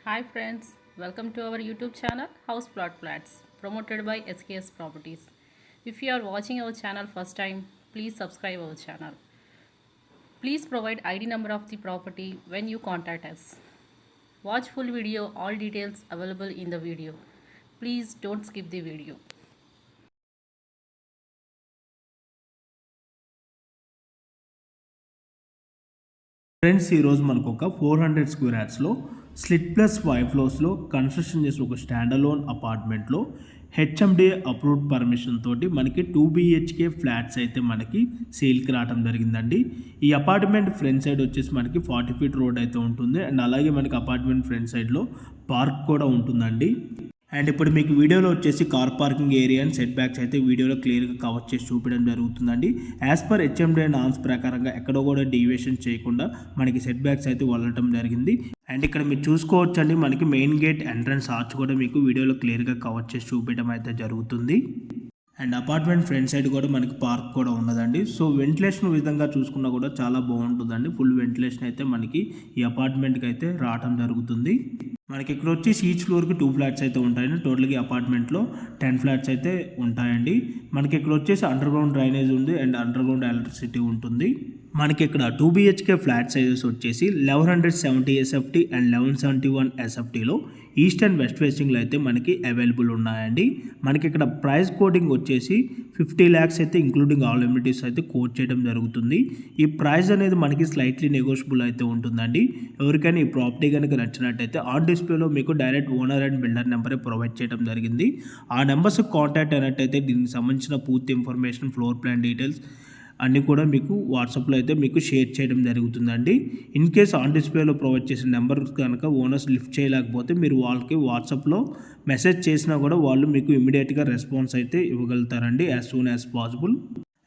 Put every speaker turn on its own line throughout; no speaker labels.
Hi friends, welcome to our YouTube channel House Plot Flats promoted by SKS Properties. If you are watching our channel first time, please subscribe our channel. Please provide ID number of the property when you contact us. Watch full video, all details available in the video. Please don't skip the video.
Friends ఈరోజు మనకు ఒక 400 square యార్డ్స్లో slit plus 5 ఫ్లోర్స్లో construction చేసిన ఒక stand alone అపార్ట్మెంట్లో HMDA approved permission తోటి మనకి 2 BHK flats అయితే మనకి సేల్కి రావడం జరిగిందండి. ఈ అపార్ట్మెంట్ ఫ్రంట్ సైడ్ వచ్చేసి మనకి 40 ఫీట్ రోడ్ అయితే ఉంటుంది అండ్ అలాగే మనకి అపార్ట్మెంట్ ఫ్రంట్ సైడ్లో పార్క్ కూడా ఉంటుందండి. అండ్ ఇప్పుడు మీకు వీడియోలో వచ్చేసి car parking area and set backs అయితే వీడియోలో క్లియర్గా కవర్ చేసి చూపించడం జరుగుతుందండి. యాజ్ పర్ హెచ్ఎండిఏ నామ్స్ ప్రకారంగా ఎక్కడో కూడా డీవియేషన్ చేయకుండా మనకి సెట్ బ్యాక్స్ అయితే వదలటం జరిగింది. అండ్ ఇక్కడ మీరు చూసుకోవచ్చండి, మనకి మెయిన్ గేట్ ఎంట్రన్స్ ఆర్చ్ కూడా మీకు వీడియోలో క్లియర్గా కవర్ చేసి చూపించడం అయితే జరుగుతుంది. అండ్ అపార్ట్మెంట్ ఫ్రంట్ సైడ్ కూడా మనకి పార్క్ కూడా ఉన్నదండి. సో వెంటిలేషన్ విధంగా చూసుకున్నా కూడా చాలా బాగుంటుందండి. ఫుల్ వెంటిలేషన్ అయితే మనకి ఈ అపార్ట్మెంట్కి అయితే రావడం జరుగుతుంది. మనకి ఇక్కడ వచ్చేసి ఈచ్ ఫ్లోర్కి 2 ఫ్లాట్స్ అయితే ఉంటాయండి. టోటల్గా అపార్ట్మెంట్లో 10 ఫ్లాట్స్ అయితే ఉంటాయండి. మనకి ఇక్కడ వచ్చేసి అండర్ గ్రౌండ్ డ్రైనేజ్ ఉంది అండ్ అండర్ గ్రౌండ్ ఎలక్ట్రిసిటీ ఉంటుంది. మనకి ఇక్కడ 2 BHK ఫ్లాట్ సైజెస్ వచ్చేసి 1170 SFT అండ్ 1171 SFTలో ఈస్ట్ అండ్ వెస్ట్ ఫేసింగ్లో అయితే మనకి అవైలబుల్ ఉన్నాయండి. మనకి ఇక్కడ ప్రైస్ కోడింగ్ వచ్చేసి 50 lakhs అయితే ఇంక్లూడింగ్ ఆల్ ఎమ్యూనిటీస్ అయితే కోట్ చేయడం జరుగుతుంది. ఈ ప్రైస్ అనేది మనకి స్లైట్లీ నెగోషియబుల్ అయితే ఉంటుందండి. ఎవరికైనా ఈ ప్రాపర్టీ కనుక నచ్చినట్టయితే ఆన్ డిస్ప్లేలో మీకు డైరెక్ట్ ఓనర్ అండ్ బిల్డర్ నెంబరే ప్రొవైడ్ చేయడం జరిగింది. ఆ నెంబర్స్కి కాంటాక్ట్ అయినట్టయితే దీనికి సంబంధించిన పూర్తి ఇన్ఫర్మేషన్, ఫ్లోర్ ప్లాన్ డీటెయిల్స్ అన్నీ కూడా మీకు వాట్సాప్లో అయితే మీకు షేర్ చేయడం జరుగుతుందండి. ఇన్ కేస్ ఆన్ డిస్ప్లేలో ప్రొవైడ్ చేసిన నెంబర్ కనుక ఓనర్స్ లిఫ్ట్ చేయలేకపోతే మీరు వాళ్ళకి వాట్సాప్లో మెసేజ్ చేసినా కూడా వాళ్ళు మీకు ఇమీడియట్గా రెస్పాన్స్ అయితే ఇవ్వగలుగుతారండి as soon as possible.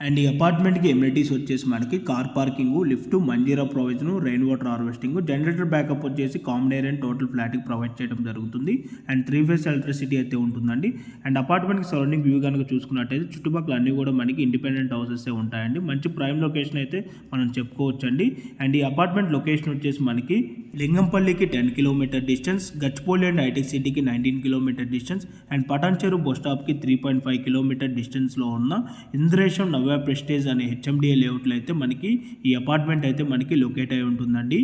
And ఈ అపార్ట్మెంట్కి ఎమ్యూనిటీస్ వచ్చేసి మనకి car parking, lift, Manjira provision, rain water harvesting, generator backup వచ్చేసి కామన్ ఏరియా అండ్ టోటల్ ఫ్లాట్కి ప్రొవైడ్ చేయడం జరుగుతుంది. అండ్ 3 phase ఎలక్ట్రిసిటీ అయితే ఉంటుందండి. అండ్ అపార్ట్మెంట్కి సరౌండింగ్ వ్యూ కనుక చూసుకున్నట్టయితే చుట్టుపక్కల అన్నీ కూడా మనకి ఇండిపెండెంట్ హౌసెస్ ఉంటాయండి. మంచి ప్రైమ్ లొకేషన్ అయితే మనం చెప్పుకోవచ్చండి. అండ్ ఈ అపార్ట్మెంట్ లొకేషన్ వచ్చేసి మనకి లింగంపల్లికి 10 kilometer distance, Gachibowli and IT సిటీకి 19 kilometer distance and Patancheru bus స్టాప్కి 3.5 కిలోమీటర్ డిస్టెన్స్లో ఉన్న ఇంద్రేశం నవ్య ప్రెస్టేజ్ అనే హెచ్ఎండిఏ లేఅవుట్లో అయితే మనకి ఈ అపార్ట్మెంట్ అయితే మనకి లొకేట్ అయి ఉంటుందండి.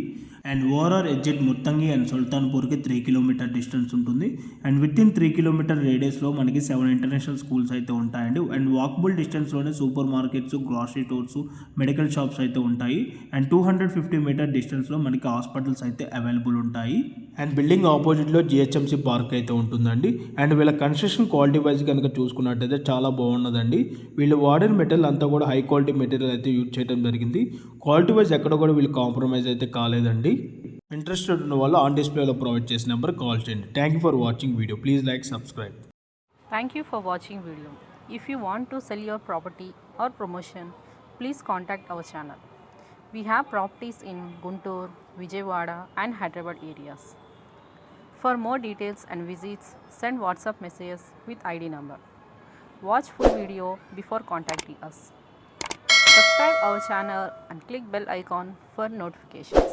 And overall exit Muthangi and సుల్తాన్పూర్కి 3 కిలోమీటర్ డిస్టెన్స్ ఉంటుంది. అండ్ విత్ ఇన్ 3 కిలోమీటర్ రేడియస్లో మనకి 7 ఇంటర్నేషనల్ స్కూల్స్ అయితే ఉంటాయండి. అండ్ వాకబుల్ డిస్టెన్స్లోనే super markets, grocery stores, medical shops అయితే ఉంటాయి. అండ్ 250 మీటర్ డిస్టెన్స్లో మనకి హాస్పిటల్స్ అయితే అవైలబుల్ ఉంటాయి. అండ్ బిల్డింగ్ ఆపోజిట్లో జిహెచ్ఎంసీ పార్క్ అయితే ఉంటుందండి. అండ్ వీళ్ళ కన్స్ట్రక్షన్ క్వాలిటీ వైజ్ కనుక చూసుకున్నట్టయితే చాలా బాగున్నదండి. వీళ్ళు వాడిన మెటీరియల్ అంతా కూడా హై క్వాలిటీ మెటీరియల్ అయితే యూజ్ చేయడం జరిగింది. క్వాలిటీ వైజ్ ఎక్కడ కూడా వీళ్ళు కాంప్రమైజ్ అయితే కాలేదండి. ఇంట్రెస్టెడ్ ఉన్న వాళ్ళు ఆన్ డిస్ప్లేలో ప్రొవైడ్ చేసిన నెంబర్ కాల్ చేయండి. Thank you for watching video. Please like, subscribe.
Thank you for watching video. If you want to sell your property or promotion, please contact our channel. We have properties in Guntur, Vijayawada and Hyderabad areas. For more details and visits, send WhatsApp messages with ID number. Watch full video before contacting us. Subscribe our channel and click bell icon for notifications.